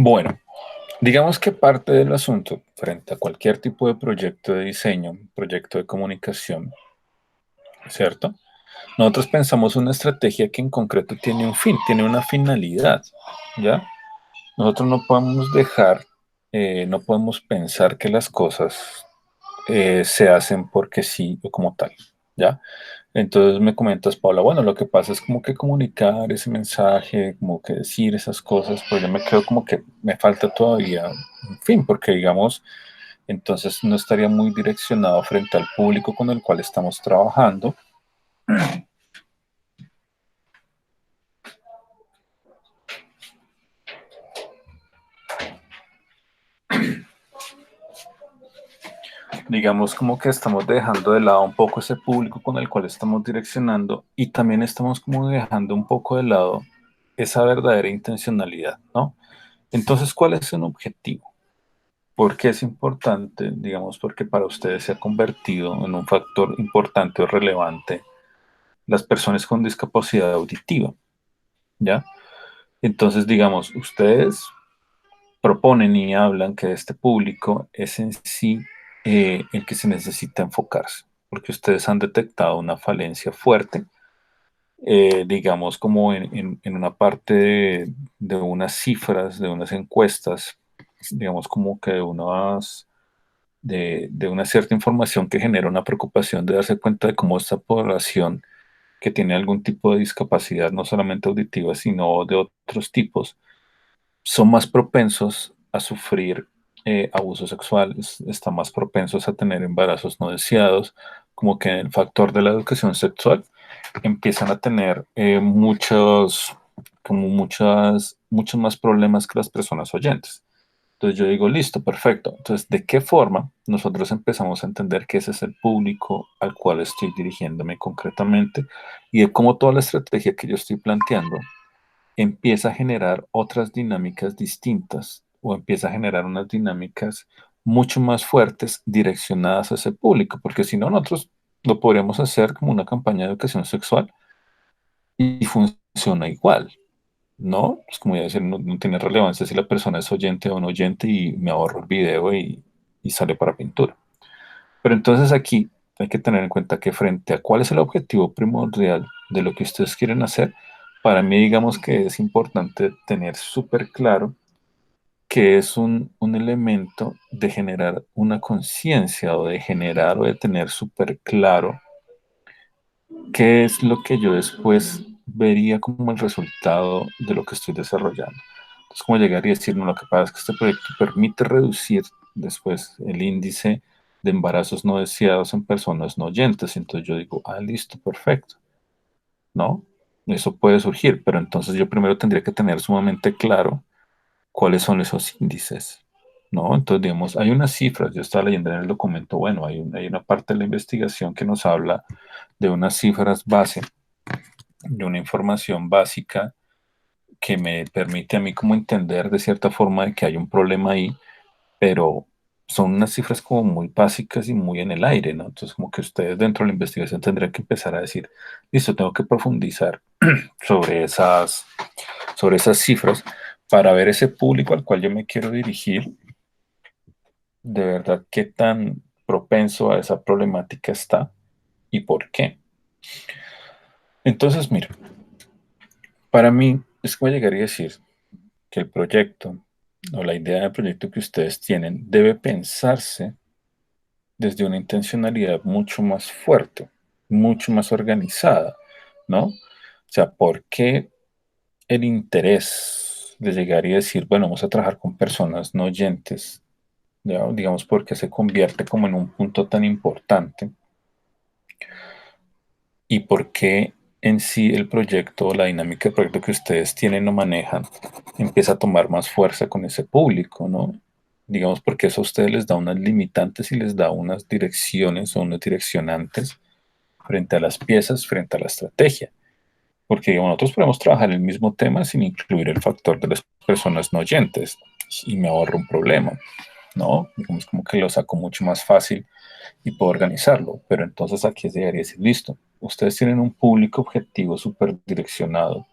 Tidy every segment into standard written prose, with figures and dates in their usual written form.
Bueno, digamos que parte del asunto frente a cualquier tipo de proyecto de diseño, proyecto de comunicación, ¿cierto? Nosotros pensamos una estrategia que en concreto tiene un fin, tiene una finalidad, ¿ya? Nosotros no podemos dejar, no podemos pensar que las cosas se hacen porque sí o como tal, ¿ya? Entonces me comentas, Paula, bueno, lo que pasa es como que comunicar ese mensaje, como que decir esas cosas, pues yo me creo como que me falta todavía un fin, porque digamos, entonces no estaría muy direccionado frente al público con el cual estamos trabajando. Digamos como que estamos dejando de lado un poco ese público con el cual estamos direccionando y también estamos como dejando un poco de lado esa verdadera intencionalidad, ¿no? Entonces, ¿cuál es un objetivo? ¿Por qué es importante? Digamos, porque para ustedes se ha convertido en un factor importante o relevante las personas con discapacidad auditiva, ¿ya? Entonces, digamos, ustedes proponen y hablan que este público es en sí el que se necesita enfocarse, porque ustedes han detectado una falencia fuerte, digamos, como en una parte de unas cifras, de unas encuestas, digamos, como que de de una cierta información que genera una preocupación de darse cuenta de cómo esta población que tiene algún tipo de discapacidad, no solamente auditiva, sino de otros tipos, son más propensos a sufrir abusos sexuales, están más propensos a tener embarazos no deseados, como que en el factor de la educación sexual empiezan a tener muchos más problemas que las personas oyentes. Entonces yo digo, listo, perfecto. Entonces, ¿de qué forma nosotros empezamos a entender que ese es el público al cual estoy dirigiéndome concretamente y de cómo toda la estrategia que yo estoy planteando empieza a generar otras dinámicas distintas o empieza a generar unas dinámicas mucho más fuertes direccionadas a ese público? Porque si no, nosotros lo podríamos hacer como una campaña de educación sexual y funciona igual. No, es como ya decir, no tiene relevancia si la persona es oyente o no oyente y me ahorro el video y sale para pintura. Pero entonces aquí hay que tener en cuenta que frente a cuál es el objetivo primordial de lo que ustedes quieren hacer, para mí digamos que es importante tener súper claro que es un elemento de generar una conciencia o de generar o de tener súper claro qué es lo que yo después vería como el resultado de lo que estoy desarrollando. Entonces, como llegar y decir, no, lo que pasa es que este proyecto permite reducir después el índice de embarazos no deseados en personas no oyentes. Entonces yo digo, ah, listo, perfecto, ¿no? Eso puede surgir, pero entonces yo primero tendría que tener sumamente claro cuáles son esos índices, ¿no? Entonces, digamos, hay unas cifras, yo estaba leyendo en el documento, bueno, hay una parte de la investigación que nos habla de unas cifras base, de una información básica que me permite a mí como entender de cierta forma de que hay un problema ahí, pero son unas cifras como muy básicas y muy en el aire, ¿no? Entonces, como que ustedes dentro de la investigación tendrían que empezar a decir, listo, tengo que profundizar sobre sobre esas cifras para ver ese público al cual yo me quiero dirigir, de verdad, qué tan propenso a esa problemática está y por qué. Entonces, mira, para mí es como llegaría a decir que el proyecto o la idea de proyecto que ustedes tienen debe pensarse desde una intencionalidad mucho más fuerte, mucho más organizada, ¿no? O sea, ¿por qué el interés de llegar y decir, bueno, vamos a trabajar con personas no oyentes? ¿Ya? Digamos, porque se convierte como en un punto tan importante y por qué en sí el proyecto, la dinámica del proyecto que ustedes tienen o manejan, empieza a tomar más fuerza con ese público, ¿no? Digamos, porque eso a ustedes les da unas limitantes y les da unas direcciones o unos direccionantes frente a las piezas, frente a la estrategia. Porque digamos, nosotros podemos trabajar el mismo tema sin incluir el factor de las personas no oyentes y me ahorro un problema, ¿no? Digamos, como que lo saco mucho más fácil y puedo organizarlo. Pero entonces aquí se debería decir, listo, ustedes tienen un público objetivo súper direccionado,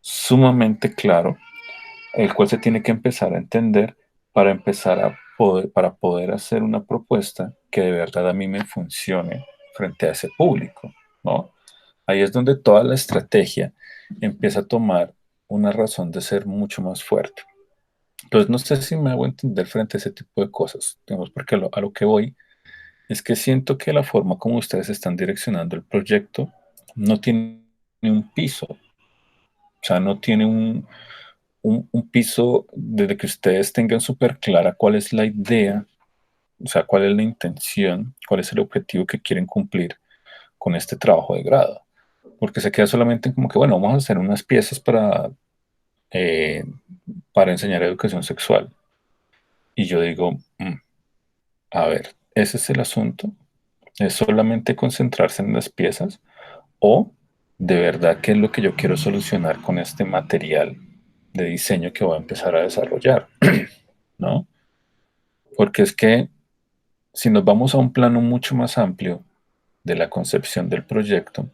sumamente claro, el cual se tiene que empezar a entender para empezar a poder, para poder hacer una propuesta que de verdad a mí me funcione frente a ese público, ¿no? Ahí es donde toda la estrategia empieza a tomar una razón de ser mucho más fuerte. Entonces, no sé si me hago entender frente a ese tipo de cosas, digamos, porque a lo que voy es que siento que la forma como ustedes están direccionando el proyecto no tiene un piso, o sea, no tiene un piso desde que ustedes tengan súper clara cuál es la idea, o sea, cuál es la intención, cuál es el objetivo que quieren cumplir con este trabajo de grado. Porque se queda solamente en como que, bueno, vamos a hacer unas piezas eh, para enseñar educación sexual. Y yo digo, a ver, ese es el asunto. ¿Es solamente concentrarse en las piezas? ¿O de verdad qué es lo que yo quiero solucionar con este material de diseño que voy a empezar a desarrollar? ¿No? Porque es que si nos vamos a un plano mucho más amplio de la concepción del proyecto,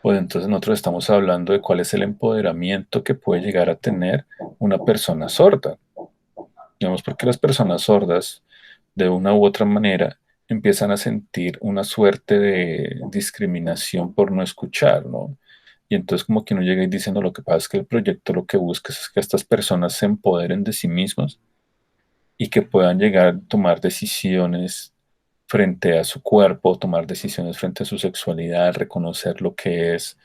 pues entonces nosotros estamos hablando de cuál es el empoderamiento que puede llegar a tener una persona sorda. Digamos, porque las personas sordas, de una u otra manera, empiezan a sentir una suerte de discriminación por no escuchar, ¿no? Y entonces como que uno llega y dice, no, lo que pasa es que el proyecto lo que busca es que estas personas se empoderen de sí mismos y que puedan llegar a tomar decisiones frente a su cuerpo, tomar decisiones frente a su sexualidad, reconocer lo que es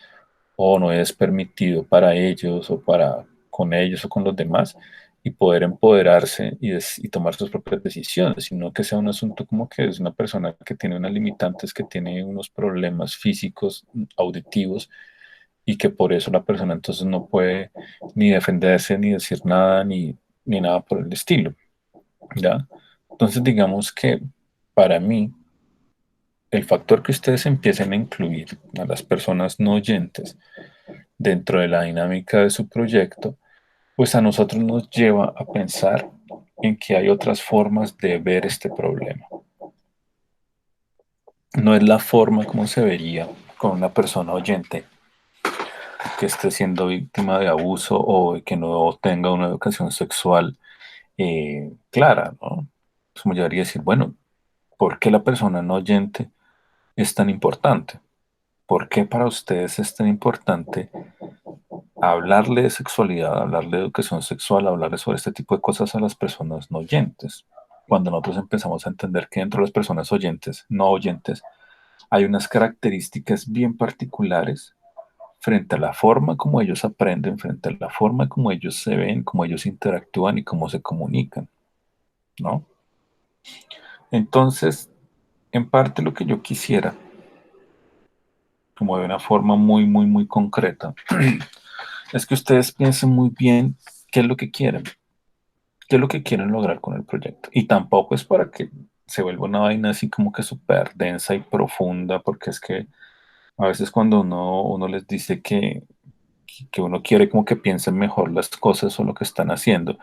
o no es permitido para ellos o para con ellos o con los demás y poder empoderarse y tomar sus propias decisiones, sino que sea un asunto como que es una persona que tiene unas limitantes, que tiene unos problemas físicos, auditivos, y que por eso la persona entonces no puede ni defenderse, ni decir nada, ni nada por el estilo, ¿ya? Entonces digamos que para mí el factor que ustedes empiecen a incluir a las personas no oyentes dentro de la dinámica de su proyecto, pues a nosotros nos lleva a pensar en que hay otras formas de ver este problema. No es la forma como se vería con una persona oyente que esté siendo víctima de abuso o que no tenga una educación sexual clara, ¿no? Es como llegaría a decir, bueno, ¿por qué la persona no oyente es tan importante? ¿Por qué para ustedes es tan importante hablarle de sexualidad, hablarle de educación sexual, hablarle sobre este tipo de cosas a las personas no oyentes? Cuando nosotros empezamos a entender que dentro de las personas oyentes, no oyentes, hay unas características bien particulares frente a la forma como ellos aprenden, frente a la forma como ellos se ven, cómo ellos interactúan y cómo se comunican, ¿no? Entonces, en parte lo que yo quisiera, como de una forma muy, muy, muy concreta, es que ustedes piensen muy bien qué es lo que quieren, qué es lo que quieren lograr con el proyecto. Y tampoco es para que se vuelva una vaina así como que súper densa y profunda, porque es que a veces cuando uno les dice que uno quiere como que piensen mejor las cosas o lo que están haciendo,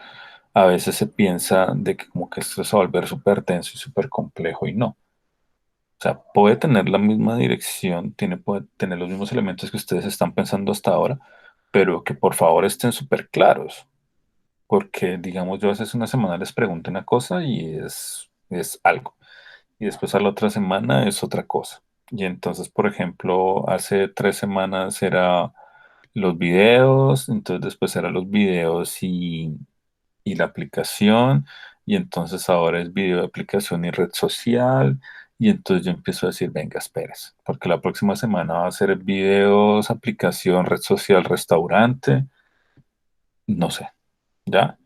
a veces se piensa de que como que esto se va a volver súper denso y súper complejo y no. O sea, puede tener la misma dirección, puede tener los mismos elementos que ustedes están pensando hasta ahora, pero que por favor estén súper claros. Porque, digamos, yo hace una semana les pregunto una cosa y es algo. Y después a la otra semana es otra cosa. Y entonces, por ejemplo, hace 3 semanas era los videos, entonces después eran los videos y la aplicación, y entonces ahora es video de aplicación y red social, y entonces yo empiezo a decir, venga, esperes, porque la próxima semana va a ser videos, aplicación, red social, restaurante, no sé, ¿ya?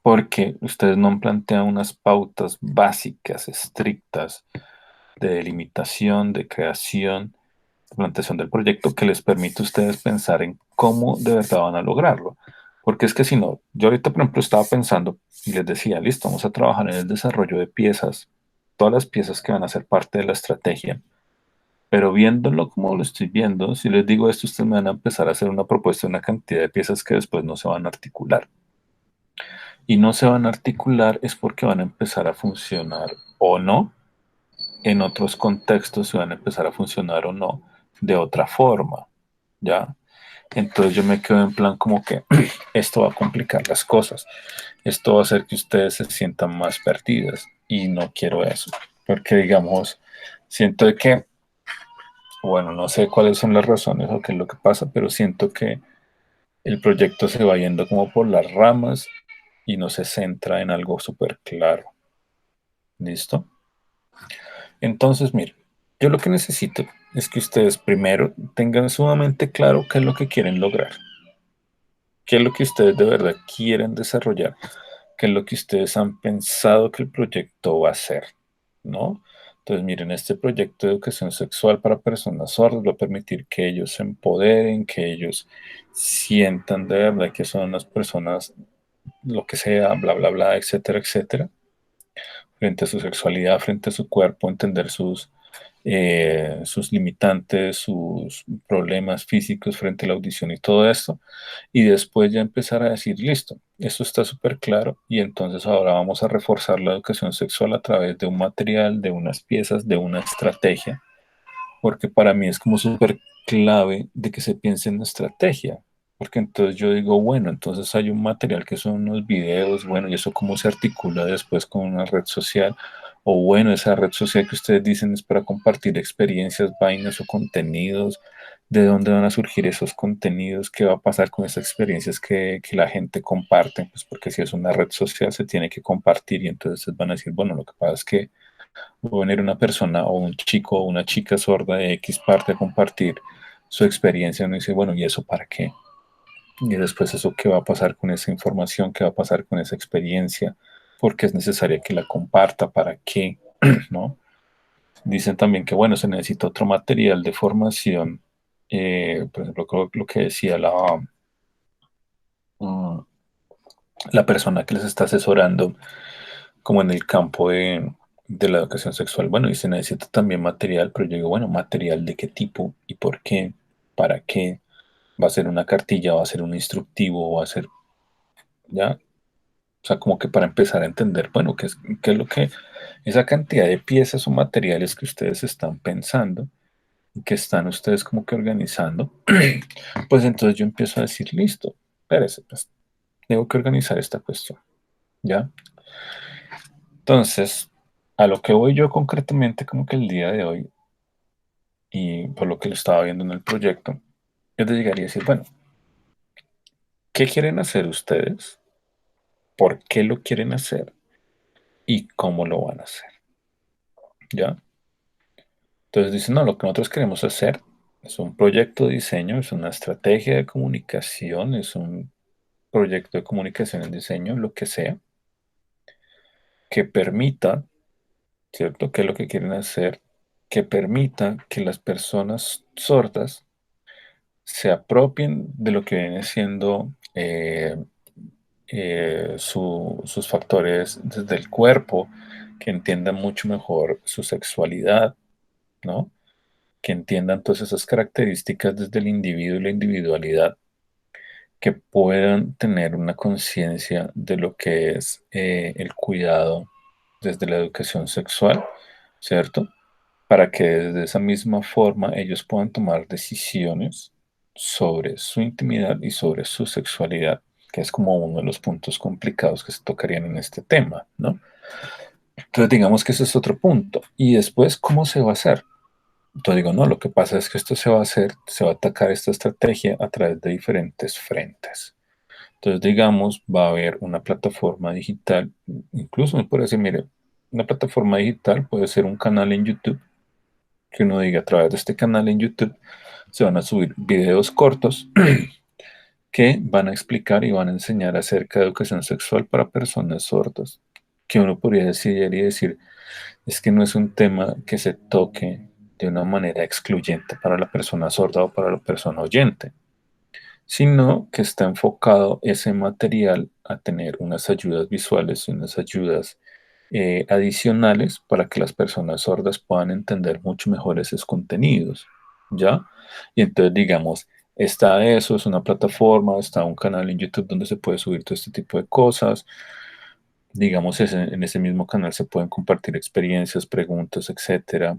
Porque ustedes no han planteado unas pautas básicas, estrictas, de delimitación, de creación, de planteación del proyecto que les permite a ustedes pensar en cómo de verdad van a lograrlo. Porque es que si no, yo ahorita, por ejemplo, estaba pensando y les decía, listo, vamos a trabajar en el desarrollo de piezas, todas las piezas que van a ser parte de la estrategia, pero viéndolo como lo estoy viendo, si les digo esto, ustedes me van a empezar a hacer una propuesta de una cantidad de piezas que después no se van a articular. Y no se van a articular es porque van a empezar a funcionar o no en otros contextos, se van a empezar a funcionar o no de otra forma, ¿ya? Entonces yo me quedo en plan como que esto va a complicar las cosas, esto va a hacer que ustedes se sientan más perdidas y no quiero eso, porque digamos, siento de que, bueno, no sé cuáles son las razones o qué es lo que pasa, pero siento que el proyecto se va yendo como por las ramas y no se centra en algo súper claro. ¿Listo? Entonces, mire, yo lo que necesito es que ustedes primero tengan sumamente claro qué es lo que quieren lograr, qué es lo que ustedes de verdad quieren desarrollar, qué es lo que ustedes han pensado que el proyecto va a ser, ¿no? Entonces, miren, este proyecto de educación sexual para personas sordas va a permitir que ellos se empoderen, que ellos sientan de verdad que son unas personas, lo que sea, bla, bla, bla, etcétera, etcétera, frente a su sexualidad, frente a su cuerpo, entender sus limitantes, sus problemas físicos frente a la audición y todo esto, y después ya empezar a decir, listo, esto está súper claro, y entonces ahora vamos a reforzar la educación sexual a través de un material, de unas piezas, de una estrategia, porque para mí es como súper clave de que se piense en estrategia, porque entonces yo digo, bueno, entonces hay un material que son unos videos, bueno, y eso cómo se articula después con una red social, o bueno, esa red social que ustedes dicen es para compartir experiencias, vainas o contenidos, de dónde van a surgir esos contenidos, qué va a pasar con esas experiencias que la gente comparte, pues porque si es una red social se tiene que compartir y entonces van a decir, bueno, lo que pasa es que o venir una persona o un chico o una chica sorda de X parte a compartir su experiencia, uno dice, bueno, ¿y eso para qué? Y después eso, ¿qué va a pasar con esa información? ¿Qué va a pasar con esa experiencia? Porque es necesaria que la comparta, ¿para qué? ¿No? Dicen también que, bueno, se necesita otro material de formación, por ejemplo, lo que decía mm, la persona que les está asesorando, como en el campo de la educación sexual. Bueno, y se necesita también material, pero yo digo, bueno, material de qué tipo y por qué, para qué, va a ser una cartilla, va a ser un instructivo, va a ser, ya, o sea, como que para empezar a entender, bueno, qué es lo que, esa cantidad de piezas o materiales que ustedes están pensando, que están ustedes como que organizando, pues entonces yo empiezo a decir, listo, espérese, pues, tengo que organizar esta cuestión, ¿ya? Entonces, a lo que voy yo concretamente como que el día de hoy, y por lo que lo estaba viendo en el proyecto, yo te llegaría a decir, bueno, ¿qué quieren hacer ustedes? ¿Por qué lo quieren hacer? ¿Y cómo lo van a hacer? ¿Ya? Entonces dicen, no, lo que nosotros queremos hacer es un proyecto de diseño, es una estrategia de comunicación, es un proyecto de comunicación en diseño, lo que sea, que permita, ¿cierto? ¿Qué es lo que quieren hacer? Que permita que las personas sordas se apropien de lo que viene siendo sus factores desde el cuerpo, que entiendan mucho mejor su sexualidad, ¿no? Que entiendan todas esas características desde el individuo y la individualidad, que puedan tener una conciencia de lo que es el cuidado desde la educación sexual, ¿cierto? Para que desde esa misma forma ellos puedan tomar decisiones sobre su intimidad y sobre su sexualidad, que es como uno de los puntos complicados que se tocarían en este tema, ¿no? Entonces digamos que ese es otro punto. Y después, ¿cómo se va a hacer? Entonces digo, no, lo que pasa es que esto se va a hacer, se va a atacar esta estrategia a través de diferentes frentes. Entonces, digamos, va a haber una plataforma digital, incluso me puede decir, mire, una plataforma digital puede ser un canal en YouTube, que uno diga a través de este canal en YouTube se van a subir videos cortos que van a explicar y van a enseñar acerca de educación sexual para personas sordas, que uno podría decidir y decir, es que no es un tema que se toque de una manera excluyente para la persona sorda o para la persona oyente, sino que está enfocado ese material a tener unas ayudas visuales y unas ayudas adicionales para que las personas sordas puedan entender mucho mejor esos contenidos, ¿ya? Y entonces, digamos, está eso, es una plataforma, está un canal en YouTube donde se puede subir todo este tipo de cosas. Digamos, en ese mismo canal se pueden compartir experiencias, preguntas, etcétera,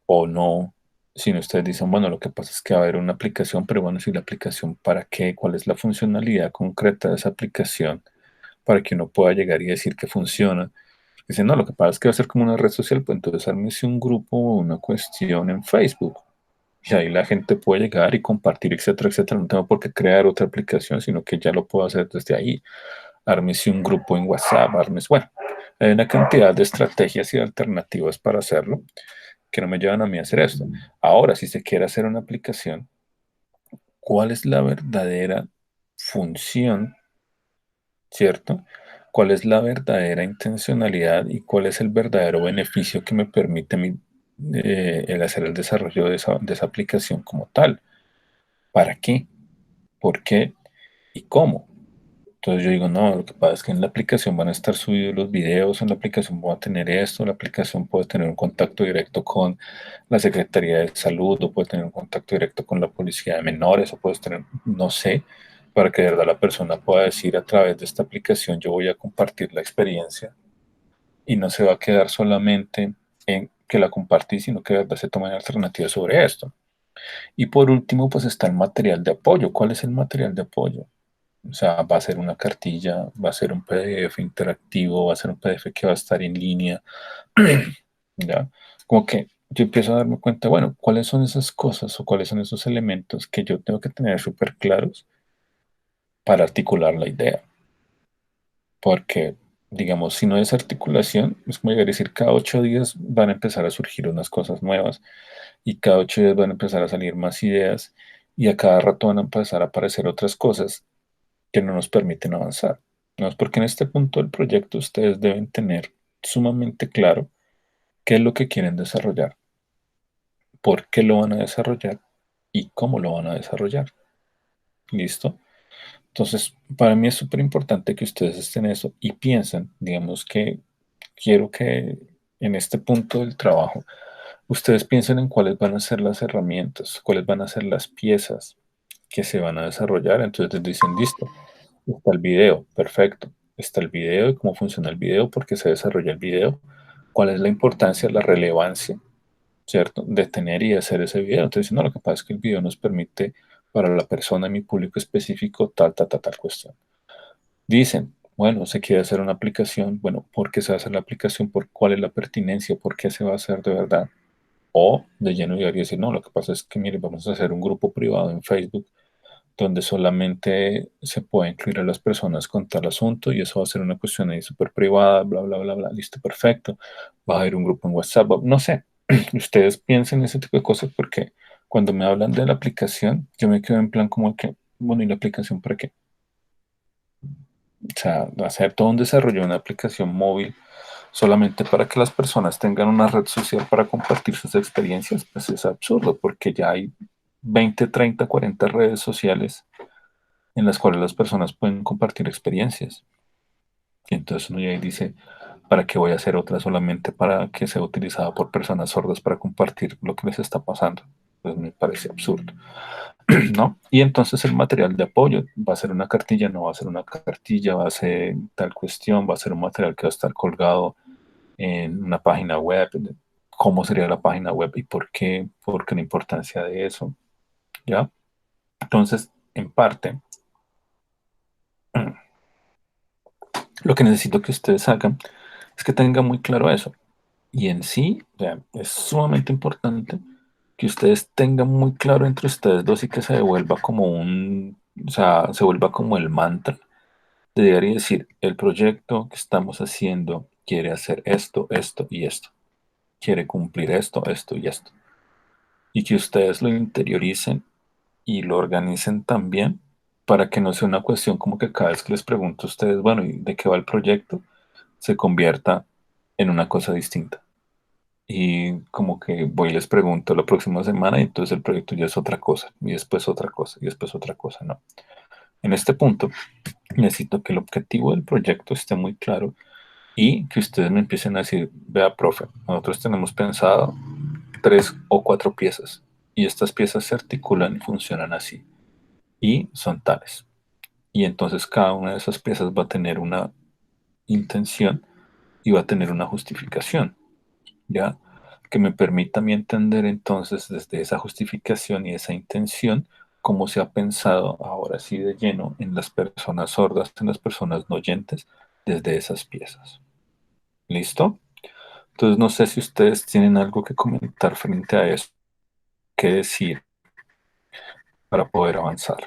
o no, sino ustedes dicen, bueno, lo que pasa es que va a haber una aplicación, pero bueno, si la aplicación, ¿para qué? ¿Cuál es la funcionalidad concreta de esa aplicación para que uno pueda llegar y decir que funciona? Dicen, no, lo que pasa es que va a ser como una red social, pues entonces ármese un grupo o una cuestión en Facebook. Y ahí la gente puede llegar y compartir, etcétera, etcétera. No tengo por qué crear otra aplicación, sino que ya lo puedo hacer desde ahí. Ármese un grupo en WhatsApp, ármese. Bueno, hay una cantidad de estrategias y alternativas para hacerlo que no me llevan a mí a hacer esto. Ahora, si se quiere hacer una aplicación, ¿cuál es la verdadera función, cierto? ¿Cuál es la verdadera intencionalidad y cuál es el verdadero beneficio que me permite a mí, el hacer el desarrollo de esa aplicación como tal? ¿Para qué? ¿Por qué? ¿Y cómo? Entonces yo digo, no, lo que pasa es que en la aplicación van a estar subidos los videos, en la aplicación voy a tener esto, la aplicación puede tener un contacto directo con la Secretaría de Salud, o puede tener un contacto directo con la Policía de Menores, o puedes tener, no sé, para que de verdad la persona pueda decir a través de esta aplicación, yo voy a compartir la experiencia y no se va a quedar solamente en que la compartí, sino que de verdad se tomen alternativas sobre esto. Y por último, pues está el material de apoyo. ¿Cuál es el material de apoyo? O sea, va a ser una cartilla, va a ser un PDF interactivo, va a ser un PDF que va a estar en línea, ¿ya? Como que yo empiezo a darme cuenta, bueno, cuáles son esas cosas o cuáles son esos elementos que yo tengo que tener súper claros para articular la idea. Porque, digamos, si no es articulación, es como llegar a decir, cada 8 días van a empezar a surgir unas cosas nuevas y cada 8 días van a empezar a salir más ideas y a cada rato van a empezar a aparecer otras cosas que no nos permiten avanzar. ¿No? Es porque en este punto del proyecto ustedes deben tener sumamente claro qué es lo que quieren desarrollar, por qué lo van a desarrollar y cómo lo van a desarrollar. ¿Listo? Entonces, para mí es súper importante que ustedes estén en eso y piensen, digamos que quiero que en este punto del trabajo ustedes piensen en cuáles van a ser las herramientas, cuáles van a ser las piezas que se van a desarrollar. Entonces dicen, listo, está el video, perfecto. Está el video y cómo funciona el video, por qué se desarrolla el video, cuál es la importancia, la relevancia, ¿cierto? De tener y hacer ese video. Entonces, no, lo que pasa es que el video nos permite para la persona, mi público específico, tal cuestión. Dicen, bueno, se quiere hacer una aplicación, bueno, ¿por qué se va a hacer la aplicación? ¿Por cuál es la pertinencia? ¿Por qué se va a hacer de verdad? O de lleno llegar y decir, no, lo que pasa es que, mire, vamos a hacer un grupo privado en Facebook donde solamente se puede incluir a las personas con tal asunto y eso va a ser una cuestión ahí súper privada, bla, bla, bla, bla, listo, perfecto. Va a haber un grupo en WhatsApp, no sé. Ustedes piensen en ese tipo de cosas porque cuando me hablan de la aplicación, yo me quedo en plan como que, bueno, ¿y la aplicación para qué? O sea, hacer todo un desarrollo de una aplicación móvil solamente para que las personas tengan una red social para compartir sus experiencias, pues es absurdo porque ya hay 20, 30, 40 redes sociales en las cuales las personas pueden compartir experiencias. Y entonces uno ya ahí dice, ¿para qué voy a hacer otra solamente para que sea utilizada por personas sordas para compartir lo que les está pasando? Pues me parece absurdo, ¿no? Y entonces el material de apoyo va a ser una cartilla, no va a ser una cartilla, va a ser tal cuestión, va a ser un material que va a estar colgado en una página web, cómo sería la página web y por qué la importancia de eso, ¿ya? Entonces, en parte, lo que necesito que ustedes hagan es que tengan muy claro eso. Y en sí, vean, es sumamente importante que ustedes tengan muy claro entre ustedes dos y que se devuelva como o sea, se vuelva como el mantra de llegar y decir, el proyecto que estamos haciendo quiere hacer esto, esto y esto. Quiere cumplir esto, esto y esto. Y que ustedes lo interioricen y lo organicen también para que no sea una cuestión como que cada vez que les pregunto a ustedes, bueno, ¿y de qué va el proyecto? Se convierta en una cosa distinta. Y como que voy y les pregunto la próxima semana y entonces el proyecto ya es otra cosa, y después otra cosa, y después otra cosa, ¿no? En este punto necesito que el objetivo del proyecto esté muy claro y que ustedes me empiecen a decir, vea, profe, nosotros tenemos pensado 3 o 4 piezas y estas piezas se articulan y funcionan así y son tales. Y entonces cada una de esas piezas va a tener una intención y va a tener una justificación, ¿ya? que me permita a mí entender entonces desde esa justificación y esa intención cómo se ha pensado ahora sí de lleno en las personas sordas, en las personas no oyentes, desde esas piezas. ¿Listo? Entonces no sé si ustedes tienen algo que comentar frente a eso, qué decir para poder avanzar.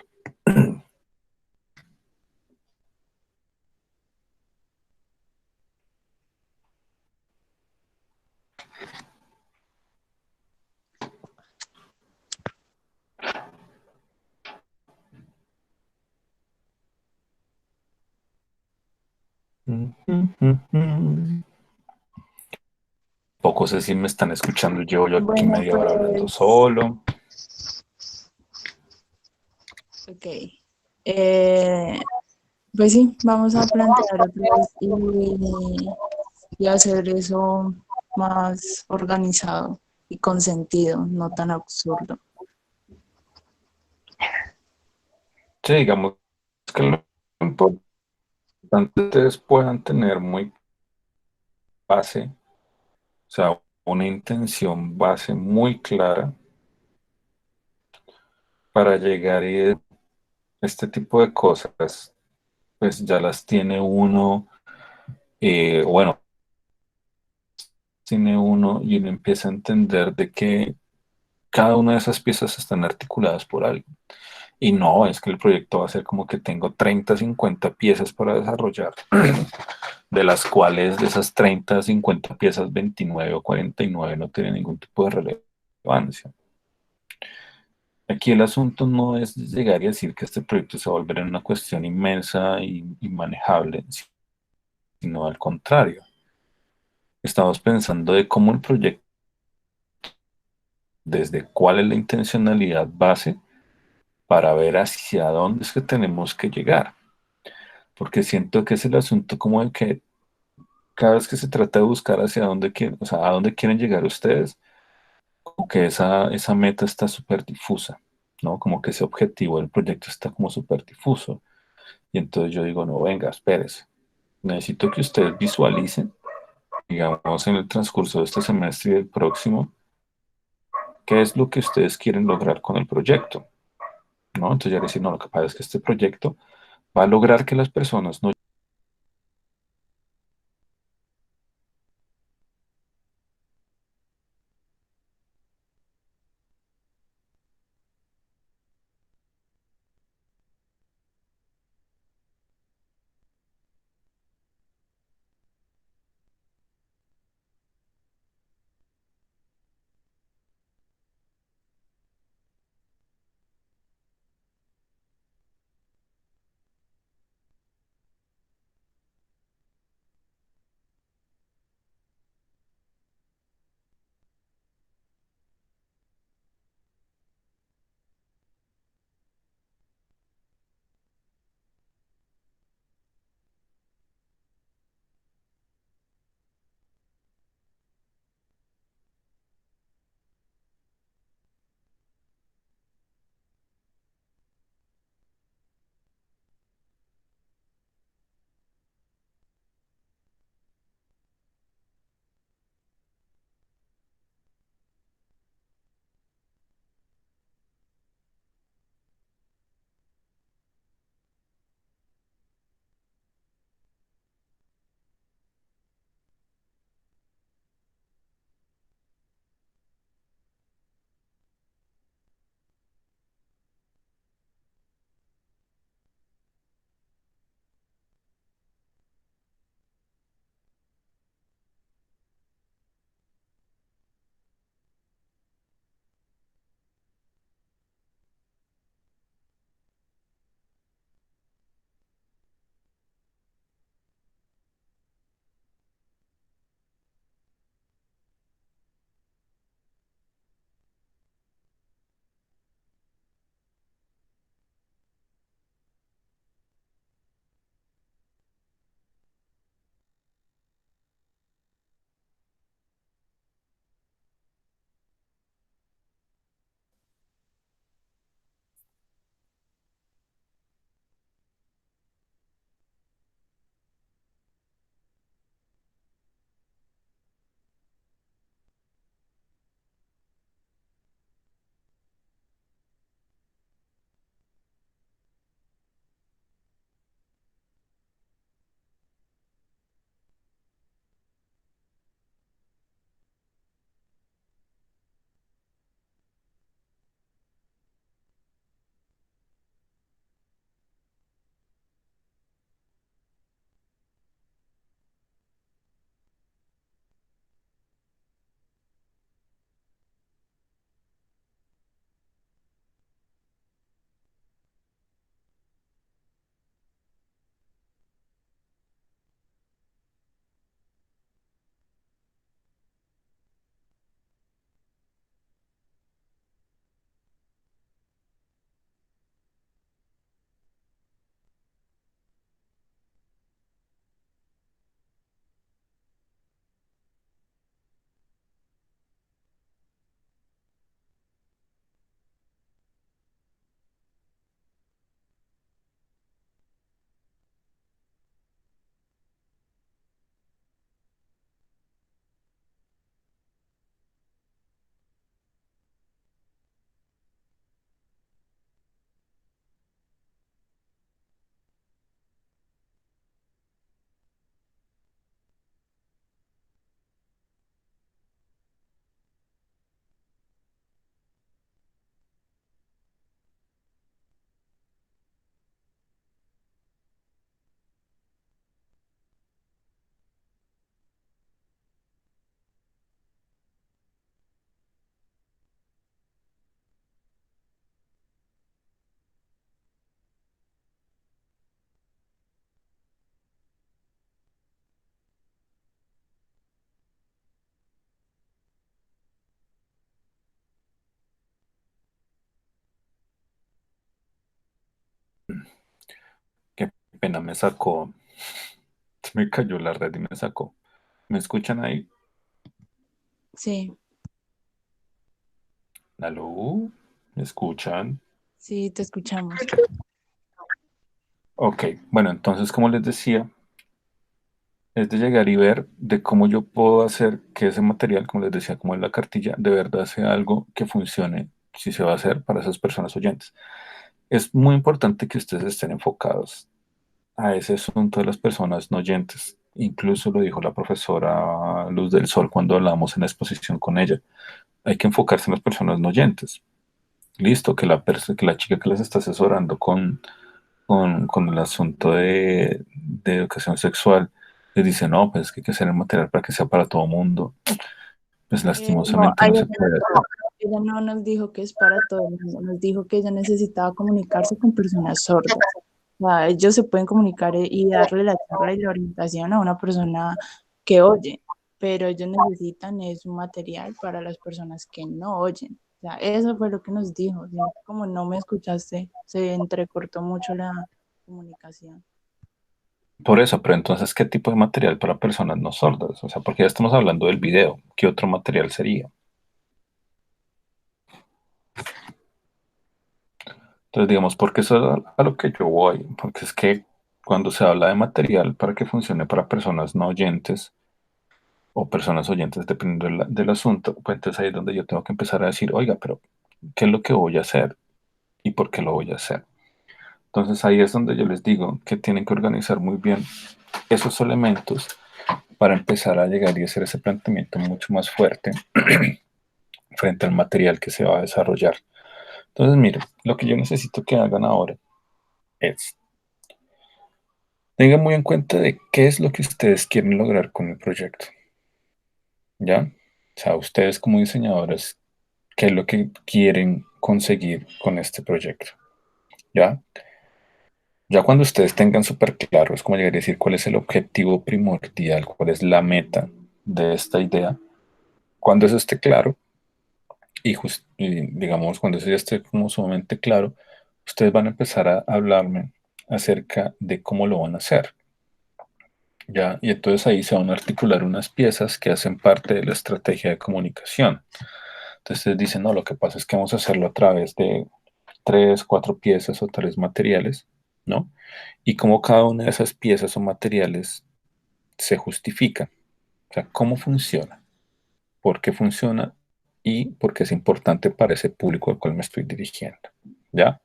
Poco sé si me están escuchando yo aquí Bueno, media hora hablando pues, solo. ok. Eh, pues sí, vamos a plantear otra vez y hacer eso más organizado y con sentido, no tan absurdo. Sí, digamos que lo importante ustedes puedan tener muy base, o sea, una intención base muy clara para llegar y este tipo de cosas, pues ya las tiene uno, bueno, tiene uno y uno empieza a entender de que cada una de esas piezas están articuladas por algo. Y no, es que el proyecto va a ser como que tengo 30 50 piezas para desarrollar, de las cuales de esas 30 50 piezas, 29 o 49 no tienen ningún tipo de relevancia. Aquí el asunto no es llegar y decir que este proyecto se va a volver en una cuestión inmensa y manejable, sino al contrario. Estamos pensando de cómo el proyecto, desde cuál es la intencionalidad base para ver hacia dónde es que tenemos que llegar. Porque siento que es el asunto como de que cada vez que se trata de buscar hacia dónde quieren, o sea, a dónde quieren llegar ustedes, como que esa meta está súper difusa, ¿no? Como que ese objetivo del proyecto está como súper difuso. Y entonces yo digo, no, venga, espérese. Necesito que ustedes visualicen, digamos, en el transcurso de este semestre y del próximo, qué es lo que ustedes quieren lograr con el proyecto, ¿no? Entonces ya decir, no, lo que pasa es que este proyecto va a lograr que las personas no... pena, me sacó, se me cayó la red y me sacó. ¿Me escuchan ahí? Sí, ¿Aló? ¿Me escuchan? sí, te escuchamos. Ok, bueno, entonces como les decía, es de llegar y ver de cómo yo puedo hacer que ese material, como les decía, como en la cartilla, de verdad sea algo que funcione si se va a hacer para esas personas oyentes. Es muy importante que ustedes estén enfocados a ese asunto de las personas no oyentes. Incluso lo dijo la profesora Luz del Sol cuando hablamos en la exposición con ella. Hay que enfocarse en las personas no oyentes. Listo, que la chica que les está asesorando con el asunto de educación sexual les dice, no, pues es que hay que hacer el material para que sea para todo mundo. Pues No, lastimosamente no se puede hacer. ella no nos dijo que es para todo el mundo, nos dijo que ella necesitaba comunicarse con personas sordas. O sea, ellos se pueden comunicar y darle la charla y la orientación a una persona que oye, pero ellos necesitan es un material para las personas que no oyen. O sea, eso fue lo que nos dijo. ¿Sí? Como no me escuchaste, se entrecortó mucho la comunicación. Por eso, pero entonces, ¿qué tipo de material para personas no sordas? O sea, porque ya estamos hablando del video. ¿Qué otro material sería? Entonces, digamos, porque eso es a lo que yo voy, porque es que cuando se habla de material para que funcione para personas no oyentes o personas oyentes, dependiendo del asunto, pues entonces ahí es donde yo tengo que empezar a decir, oiga, pero ¿qué es lo que voy a hacer y por qué lo voy a hacer? Entonces ahí es donde yo les digo que tienen que organizar muy bien esos elementos para empezar a llegar y hacer ese planteamiento mucho más fuerte frente al material que se va a desarrollar. Entonces, miren, lo que yo necesito que hagan ahora es tengan muy en cuenta de qué es lo que ustedes quieren lograr con el proyecto, ¿ya? O sea, ustedes como diseñadores, ¿qué es lo que quieren conseguir con este proyecto? ¿Ya? Ya cuando ustedes tengan súper claro, es como llegar a decir cuál es el objetivo primordial, cuál es la meta de esta idea. Cuando eso esté claro, y digamos, cuando eso ya esté como sumamente claro, ustedes van a empezar a hablarme acerca de cómo lo van a hacer. ¿Ya? Y entonces ahí se van a articular unas piezas que hacen parte de la estrategia de comunicación. Entonces ustedes dicen, no, lo que pasa es que vamos a hacerlo a través de tres, cuatro piezas o tres materiales, ¿no? Y cómo cada una de esas piezas o materiales se justifica. O sea, cómo funciona, por qué funciona y por qué es importante para ese público al cual me estoy dirigiendo. ¿Ya?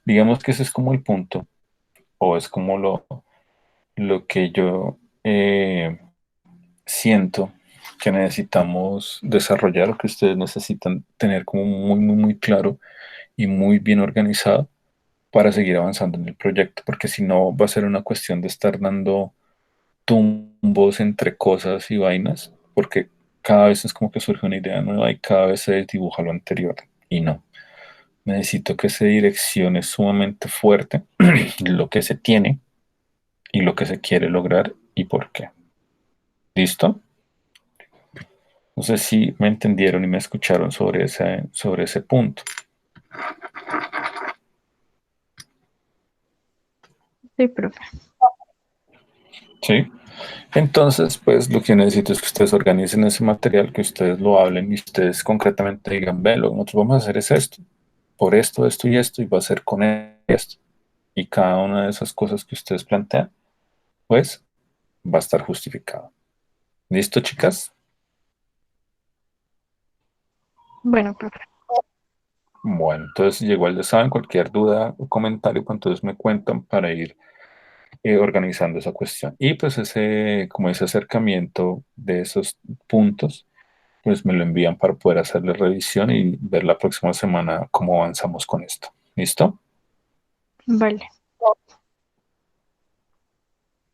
Digamos que ese es como el punto, o es como lo que yo siento que necesitamos desarrollar o que ustedes necesitan tener como muy, muy, muy claro y muy bien organizado para seguir avanzando en el proyecto, porque si no va a ser una cuestión de estar dando tumbos entre cosas y vainas, porque cada vez es como que surge una idea nueva y cada vez se desdibuja lo anterior. Y no, necesito que se direccione sumamente fuerte lo que se tiene y lo que se quiere lograr y por qué. ¿Listo? No sé si me entendieron y me escucharon sobre ese punto. Sí, profe. ¿Sí? Entonces, pues lo que necesito es que ustedes organicen ese material, que ustedes lo hablen y ustedes concretamente digan, ve, lo que nosotros vamos a hacer es esto, por esto y esto, y va a ser con esto. Y cada una de esas cosas que ustedes plantean, pues va a estar justificado. ¿Listo, chicas? Bueno, profe. Bueno, entonces igual ya saben, cualquier duda o comentario, pues entonces me cuentan para ir organizando esa cuestión. Y pues como ese acercamiento de esos puntos, pues me lo envían para poder hacerle revisión y ver la próxima semana cómo avanzamos con esto. ¿Listo? Vale.